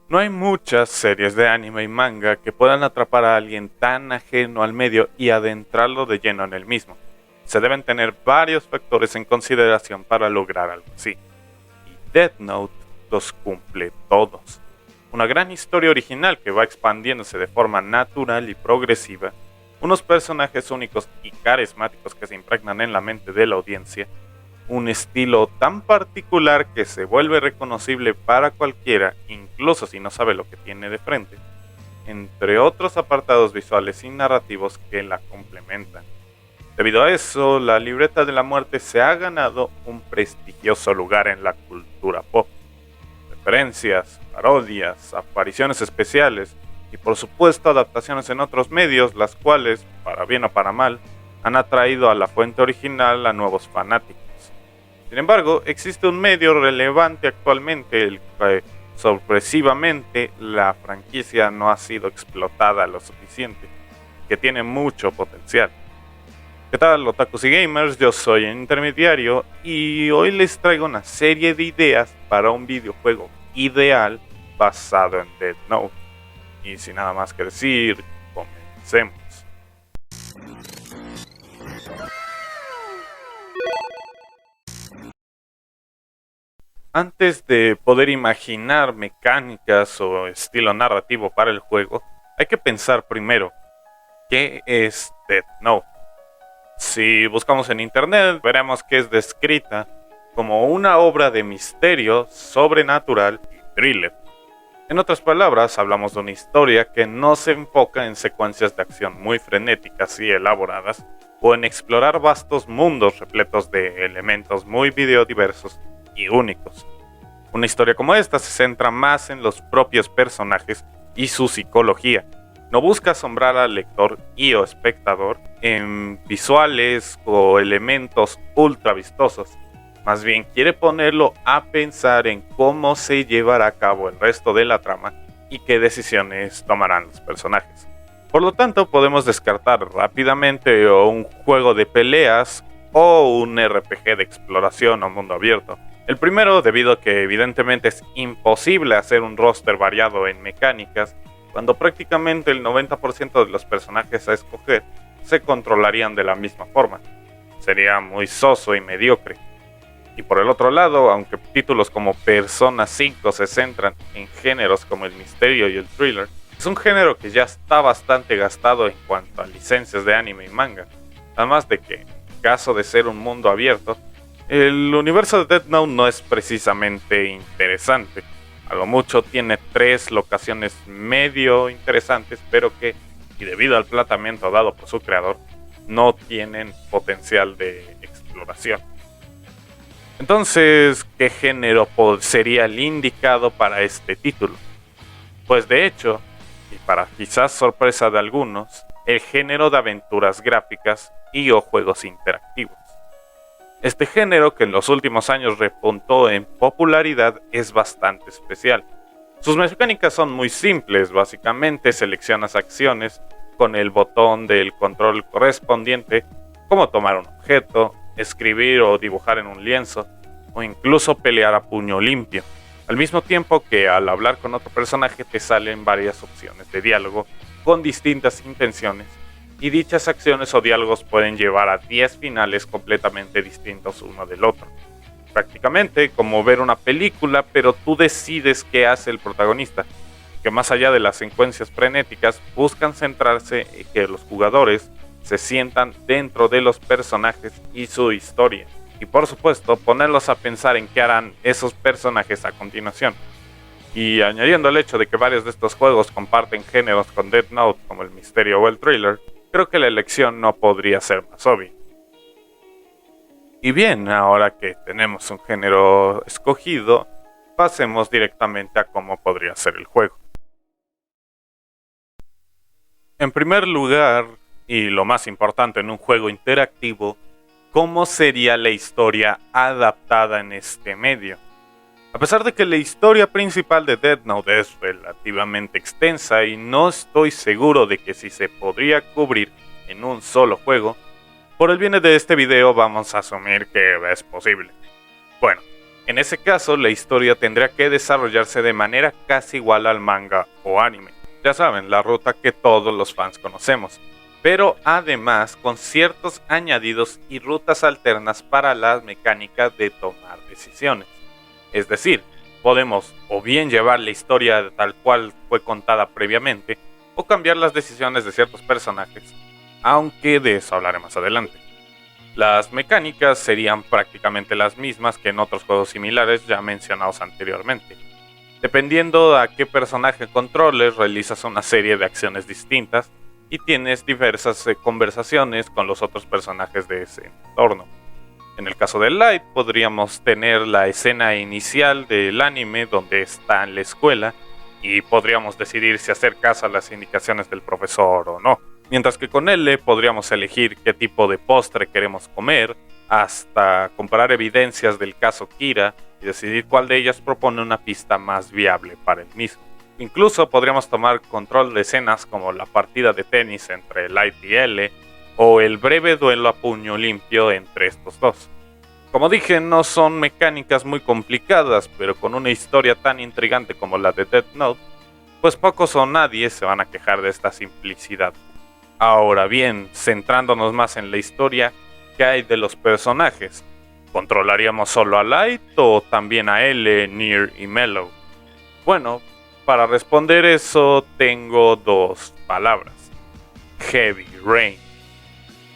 No hay muchas series de anime y manga que puedan atrapar a alguien tan ajeno al medio y adentrarlo de lleno en el mismo. Se deben tener varios factores en consideración para lograr algo así, y Death Note los cumple todos. Una gran historia original que va expandiéndose de forma natural y progresiva, unos personajes únicos y carismáticos que se impregnan en la mente de la audiencia, un estilo tan particular que se vuelve reconocible para cualquiera, incluso si no sabe lo que tiene de frente, entre otros apartados visuales y narrativos que la complementan. Debido a eso, la libreta de la muerte se ha ganado un prestigioso lugar en la cultura pop. Referencias, parodias, apariciones especiales y por supuesto adaptaciones en otros medios, las cuales, para bien o para mal, han atraído a la fuente original a nuevos fanáticos. Sin embargo, existe un medio relevante actualmente, el que sorpresivamente la franquicia no ha sido explotada lo suficiente, que tiene mucho potencial. ¿Qué tal, otakus y gamers? Yo soy el Intermediario y hoy les traigo una serie de ideas para un videojuego ideal basado en Death Note. Y sin nada más que decir, comencemos. Antes de poder imaginar mecánicas o estilo narrativo para el juego, hay que pensar primero, ¿qué es Death Note? Si buscamos en internet, veremos que es descrita como una obra de misterio, sobrenatural y thriller. En otras palabras, hablamos de una historia que no se enfoca en secuencias de acción muy frenéticas y elaboradas, o en explorar vastos mundos repletos de elementos muy videodiversos y únicos. Una historia como esta se centra más en los propios personajes y su psicología. No busca asombrar al lector y o espectador en visuales o elementos ultra vistosos. Más bien quiere ponerlo a pensar en cómo se llevará a cabo el resto de la trama y qué decisiones tomarán los personajes. Por lo tanto, podemos descartar rápidamente o un juego de peleas o un RPG de exploración o mundo abierto. El primero, debido a que evidentemente es imposible hacer un roster variado en mecánicas, cuando prácticamente el 90% de los personajes a escoger se controlarían de la misma forma. Sería muy soso y mediocre. Y por el otro lado, aunque títulos como Persona 5 se centran en géneros como el misterio y el thriller, es un género que ya está bastante gastado en cuanto a licencias de anime y manga. Además de que, en caso de ser un mundo abierto, el universo de Death Note no es precisamente interesante. A lo mucho tiene 3 locaciones medio interesantes, pero que, y debido al planteamiento dado por su creador, no tienen potencial de exploración. Entonces, ¿qué género sería el indicado para este título? Pues de hecho, y para quizás sorpresa de algunos, el género de aventuras gráficas y o juegos interactivos. Este género, que en los últimos años repuntó en popularidad, es bastante especial. Sus mecánicas son muy simples, básicamente seleccionas acciones con el botón del control correspondiente, como tomar un objeto, escribir o dibujar en un lienzo, o incluso pelear a puño limpio. Al mismo tiempo que al hablar con otro personaje te salen varias opciones de diálogo con distintas intenciones, y dichas acciones o diálogos pueden llevar a 10 finales completamente distintos uno del otro. Prácticamente como ver una película, pero tú decides qué hace el protagonista, que más allá de las secuencias frenéticas buscan centrarse en que los jugadores se sientan dentro de los personajes y su historia, y por supuesto ponerlos a pensar en qué harán esos personajes a continuación. Y añadiendo el hecho de que varios de estos juegos comparten géneros con Death Note como el misterio o el thriller, creo que la elección no podría ser más obvia. Y bien, ahora que tenemos un género escogido, pasemos directamente a cómo podría ser el juego. En primer lugar, y lo más importante en un juego interactivo, ¿cómo sería la historia adaptada en este medio? A pesar de que la historia principal de Death Note es relativamente extensa y no estoy seguro de que si se podría cubrir en un solo juego, por el bien de este video vamos a asumir que es posible. Bueno, En ese caso, la historia tendría que desarrollarse de manera casi igual al manga o anime. Ya saben, la ruta que todos los fans conocemos, pero además con ciertos añadidos y rutas alternas para las mecánicas de tomar decisiones. Es decir, podemos o bien llevar la historia tal cual fue contada previamente, o cambiar las decisiones de ciertos personajes, aunque de eso hablaré más adelante. Las mecánicas serían prácticamente las mismas que en otros juegos similares ya mencionados anteriormente. Dependiendo a qué personaje controles, realizas una serie de acciones distintas y tienes diversas conversaciones con los otros personajes de ese entorno. En el caso de Light, podríamos tener la escena inicial del anime donde está en la escuela y podríamos decidir si hacer caso a las indicaciones del profesor o no. Mientras que con L podríamos elegir qué tipo de postre queremos comer, hasta comparar evidencias del caso Kira y decidir cuál de ellas propone una pista más viable para el mismo. Incluso podríamos tomar control de escenas como la partida de tenis entre Light y L, o el breve duelo a puño limpio entre estos dos. Como dije, no son mecánicas muy complicadas, pero con una historia tan intrigante como la de Death Note, pues pocos o nadie se van a quejar de esta simplicidad. Ahora bien, centrándonos más en la historia, ¿qué hay de los personajes? ¿Controlaríamos solo a Light o también a L, Nier y Mellow? Bueno, para responder eso tengo dos palabras: Heavy Rain.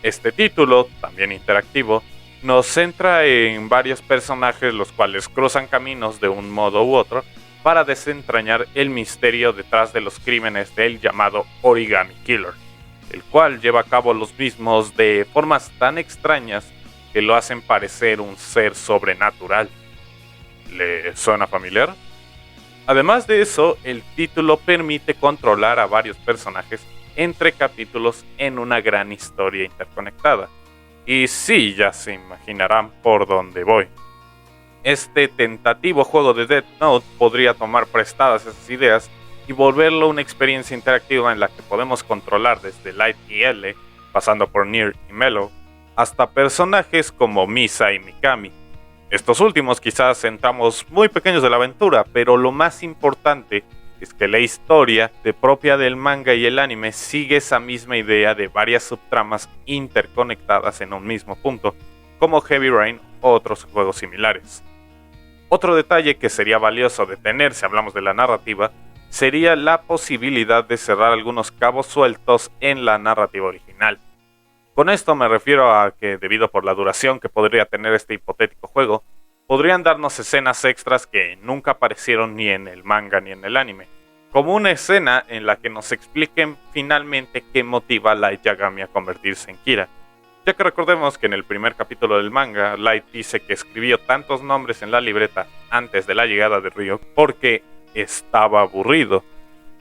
Este título, también interactivo, nos centra en varios personajes los cuales cruzan caminos de un modo u otro para desentrañar el misterio detrás de los crímenes del llamado Origami Killer, el cual lleva a cabo los mismos de formas tan extrañas que lo hacen parecer un ser sobrenatural. ¿Le suena familiar? Además de eso, el título permite controlar a varios personajes entre capítulos en una gran historia interconectada. Y sí, ya se imaginarán por dónde voy. Este tentativo juego de Death Note podría tomar prestadas esas ideas y volverlo una experiencia interactiva en la que podemos controlar desde Light y L, pasando por Nier y Mellow, hasta personajes como Misa y Mikami. Estos últimos quizás entramos muy pequeños de la aventura, pero lo más importante es que la historia propia del manga y el anime sigue esa misma idea de varias subtramas interconectadas en un mismo punto, como Heavy Rain o otros juegos similares. Otro detalle que sería valioso de tener si hablamos de la narrativa sería la posibilidad de cerrar algunos cabos sueltos en la narrativa original. Con esto me refiero a que, debido por la duración que podría tener este hipotético juego, podrían darnos escenas extras que nunca aparecieron ni en el manga ni en el anime, como una escena en la que nos expliquen finalmente qué motiva a Light Yagami a convertirse en Kira, ya que recordemos que en el primer capítulo del manga, Light dice que escribió tantos nombres en la libreta antes de la llegada de Ryuk porque estaba aburrido,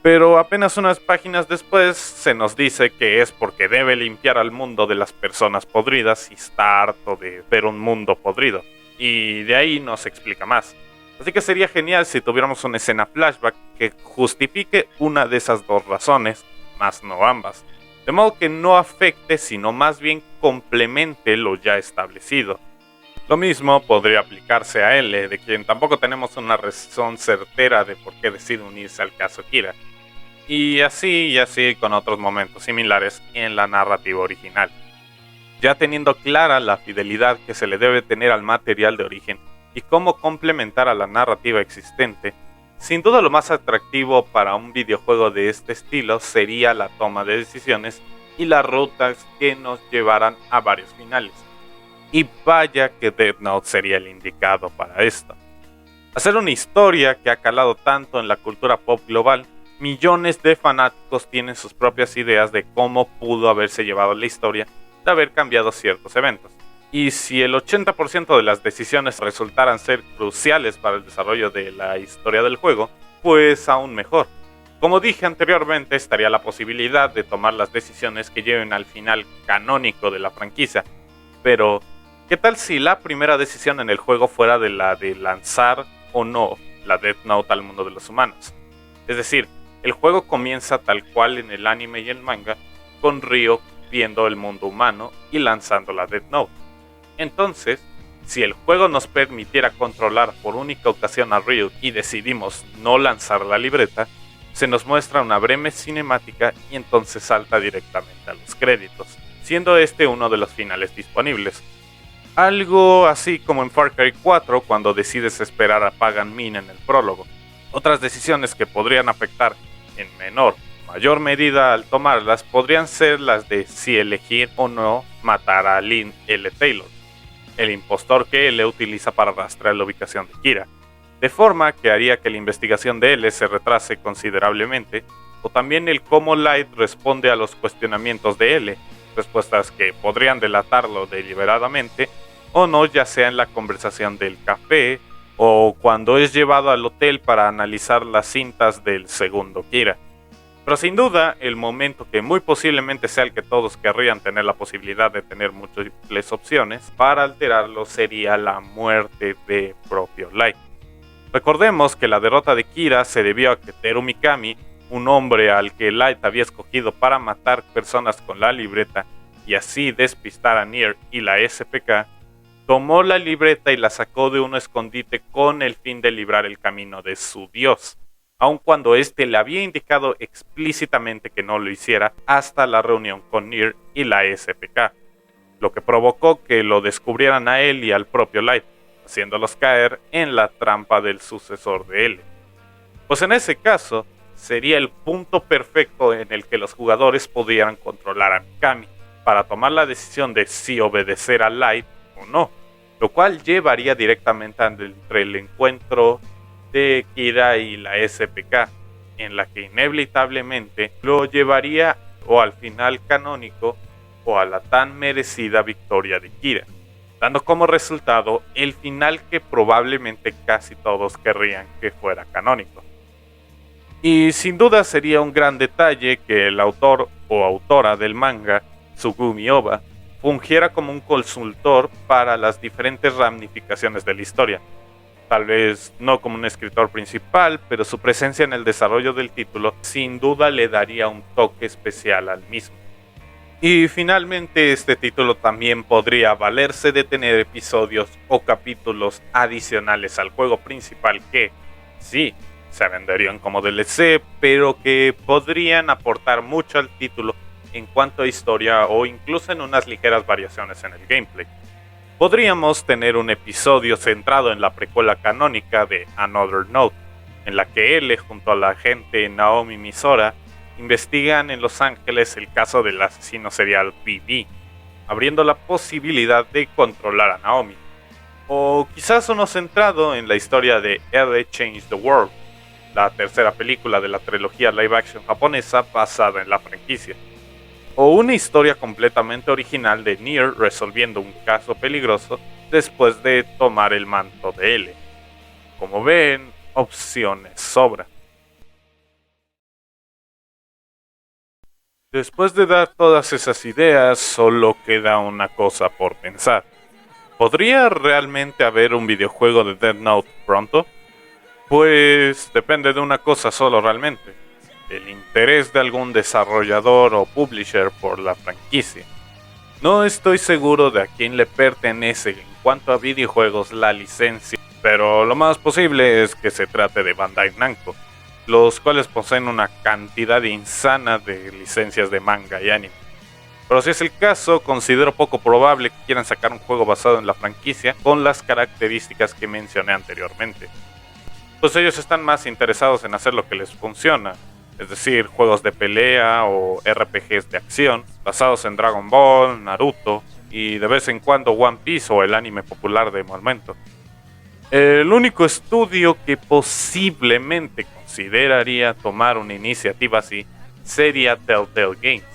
pero apenas unas páginas después se nos dice que es porque debe limpiar al mundo de las personas podridas y está harto de ver un mundo podrido, y de ahí no se explica más. Así que sería genial si tuviéramos una escena flashback que justifique una de esas dos razones, más no ambas, de modo que no afecte sino más bien complemente lo ya establecido. Lo mismo podría aplicarse a L, de quien tampoco tenemos una razón certera de por qué decide unirse al caso Kira. Y así con otros momentos similares en la narrativa original. Ya teniendo clara la fidelidad que se le debe tener al material de origen y cómo complementar a la narrativa existente, sin duda lo más atractivo para un videojuego de este estilo sería la toma de decisiones y las rutas que nos llevaran a varios finales. Y vaya que Death Note sería el indicado para esto. Hacer una historia que ha calado tanto en la cultura pop global, millones de fanáticos tienen sus propias ideas de cómo pudo haberse llevado la historia de haber cambiado ciertos eventos. Y si el 80% de las decisiones resultaran ser cruciales para el desarrollo de la historia del juego, pues aún mejor. Como dije anteriormente, estaría la posibilidad de tomar las decisiones que lleven al final canónico de la franquicia. Pero, ¿qué tal si la primera decisión en el juego fuera de la de lanzar o no la Death Note al mundo de los humanos? Es decir, el juego comienza tal cual en el anime y el manga, con Ryo viendo el mundo humano y lanzando la Death Note. Entonces, Si el juego nos permitiera controlar por única ocasión a Ryu y decidimos no lanzar la libreta, se nos muestra una breve cinemática y entonces salta directamente a los créditos, siendo este uno de los finales disponibles. Algo así como en Far Cry 4 cuando decides esperar a Pagan Min en el prólogo. Otras decisiones que podrían afectar en mayor medida al tomarlas podrían ser las de si elegir o no matar a Lynn L. Taylor, el impostor que L utiliza para rastrear la ubicación de Kira, de forma que haría que la investigación de L se retrase considerablemente, o también el cómo Light responde a los cuestionamientos de L, respuestas que podrían delatarlo deliberadamente o no, ya sea en la conversación del café o cuando es llevado al hotel para analizar las cintas del segundo Kira. Pero sin duda, el momento que muy posiblemente sea el que todos querrían tener la posibilidad de tener múltiples opciones para alterarlo sería la muerte de propio Light. Recordemos que la derrota de Kira se debió a que Teru Mikami, un hombre al que Light había escogido para matar personas con la libreta y así despistar a Nier y la SPK, tomó la libreta y la sacó de un escondite con el fin de librar el camino de su dios, aun cuando éste le había indicado explícitamente que no lo hiciera hasta la reunión con Nier y la SPK, lo que provocó que lo descubrieran a él y al propio Light, haciéndolos caer en la trampa del sucesor de L. Pues en ese caso, sería el punto perfecto en el que los jugadores pudieran controlar a Mikami, para tomar la decisión de si obedecer a Light o no, lo cual llevaría directamente entre el encuentro de Kira y la SPK, en la que inevitablemente lo llevaría o al final canónico o a la tan merecida victoria de Kira, dando como resultado el final que probablemente casi todos querrían que fuera canónico. Y sin duda sería un gran detalle que el autor o autora del manga, Tsugumi Ohba, fungiera como un consultor para las diferentes ramificaciones de la historia. Tal vez no como un escritor principal, pero su presencia en el desarrollo del título sin duda le daría un toque especial al mismo. Y finalmente este título también podría valerse de tener episodios o capítulos adicionales al juego principal que, sí, se venderían como DLC, pero que podrían aportar mucho al título en cuanto a historia o incluso en unas ligeras variaciones en el gameplay. Podríamos tener un episodio centrado en la precuela canónica de Another Note, en la que L junto a la agente Naomi Misora investigan en Los Ángeles el caso del asesino serial BB, abriendo la posibilidad de controlar a Naomi. O quizás uno centrado en la historia de L Changed the World, la tercera película de la trilogía live action japonesa basada en la franquicia. O una historia completamente original de Nier resolviendo un caso peligroso después de tomar el manto de L. Como ven, opciones sobran. Después de dar todas esas ideas, solo queda una cosa por pensar. ¿Podría realmente haber un videojuego de Death Note pronto? Pues depende de una cosa solo realmente: el interés de algún desarrollador o publisher por la franquicia. No estoy seguro de a quién le pertenece en cuanto a videojuegos la licencia, pero lo más posible es que se trate de Bandai Namco, los cuales poseen una cantidad insana de licencias de manga y anime. Pero si es el caso, considero poco probable que quieran sacar un juego basado en la franquicia con las características que mencioné anteriormente. Pues ellos están más interesados en hacer lo que les funciona, es decir, juegos de pelea o RPGs de acción, basados en Dragon Ball, Naruto y de vez en cuando One Piece o el anime popular de momento. El único estudio que posiblemente consideraría tomar una iniciativa así sería Telltale Games,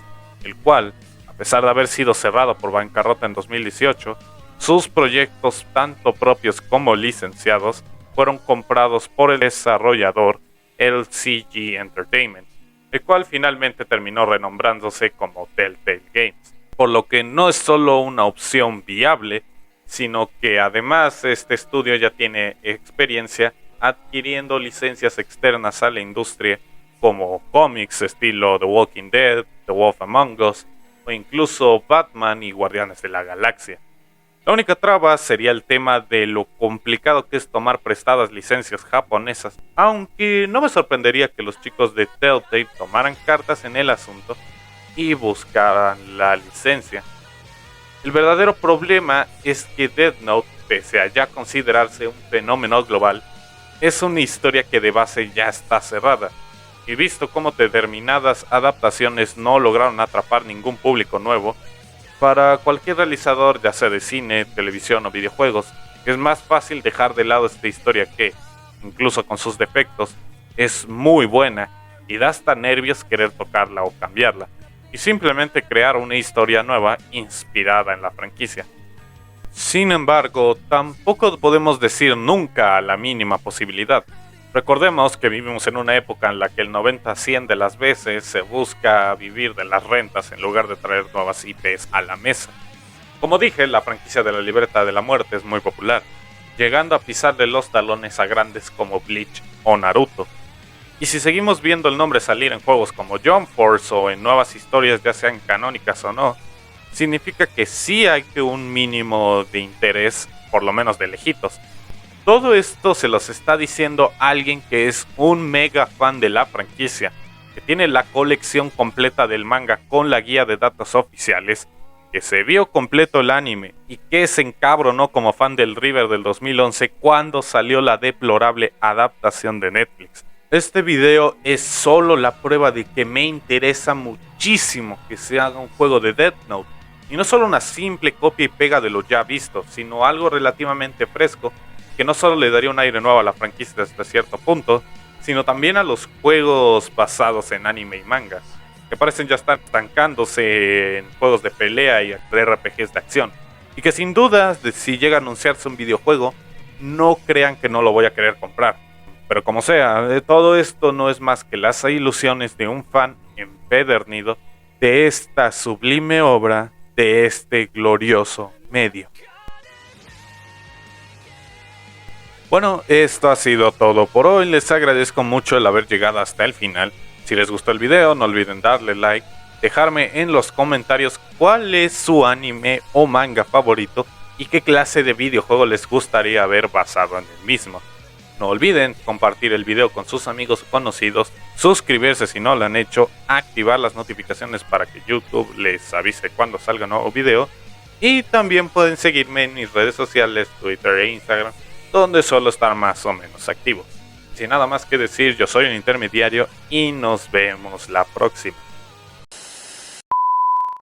el cual, a pesar de haber sido cerrado por bancarrota en 2018, sus proyectos tanto propios como licenciados fueron comprados por el desarrollador LCG Entertainment, el cual finalmente terminó renombrándose como Telltale Games, por lo que no es solo una opción viable, sino que además este estudio ya tiene experiencia adquiriendo licencias externas a la industria como cómics estilo The Walking Dead, The Wolf Among Us o incluso Batman y Guardianes de la Galaxia. La única traba sería el tema de lo complicado que es tomar prestadas licencias japonesas, aunque no me sorprendería que los chicos de Telltale tomaran cartas en el asunto y buscaran la licencia. El verdadero problema es que Death Note, pese a ya considerarse un fenómeno global, es una historia que de base ya está cerrada, y visto cómo determinadas adaptaciones no lograron atrapar ningún público nuevo, para cualquier realizador, ya sea de cine, televisión o videojuegos, es más fácil dejar de lado esta historia que, incluso con sus defectos, es muy buena y da hasta nervios querer tocarla o cambiarla, y simplemente crear una historia nueva inspirada en la franquicia. Sin embargo, tampoco podemos decir nunca a la mínima posibilidad. Recordemos que vivimos en una época en la que el 90-100 de las veces se busca vivir de las rentas en lugar de traer nuevas IPs a la mesa. Como dije, la franquicia de la libreta de la muerte es muy popular, llegando a pisarle los talones a grandes como Bleach o Naruto. Y si seguimos viendo el nombre salir en juegos como Jump Force o en nuevas historias, ya sean canónicas o no, significa que sí hay un mínimo de interés, por lo menos de lejitos. Todo esto se los está diciendo alguien que es un mega fan de la franquicia, que tiene la colección completa del manga con la guía de datos oficiales, que se vio completo el anime y que se encabronó como fan del River del 2011 cuando salió la deplorable adaptación de Netflix. Este video es solo la prueba de que me interesa muchísimo que se haga un juego de Death Note, y no solo una simple copia y pega de lo ya visto, sino algo relativamente fresco, que no solo le daría un aire nuevo a la franquicia hasta cierto punto, sino también a los juegos basados en anime y manga, que parecen ya estar estancándose en juegos de pelea y RPGs de acción, y que sin dudas, si llega a anunciarse un videojuego, no crean que no lo voy a querer comprar. Pero como sea, todo esto no es más que las ilusiones de un fan empedernido de esta sublime obra, de este glorioso medio. Bueno, esto ha sido todo por hoy. Les agradezco mucho el haber llegado hasta el final. Si les gustó el video, no olviden darle like, dejarme en los comentarios cuál es su anime o manga favorito y qué clase de videojuego les gustaría ver basado en el mismo. No olviden compartir el video con sus amigos o conocidos, suscribirse si no lo han hecho, activar las notificaciones para que YouTube les avise cuando salga un nuevo video, y también pueden seguirme en mis redes sociales, Twitter e Instagram, donde suelo estar más o menos activo. Sin nada más que decir, yo soy un intermediario y nos vemos la próxima.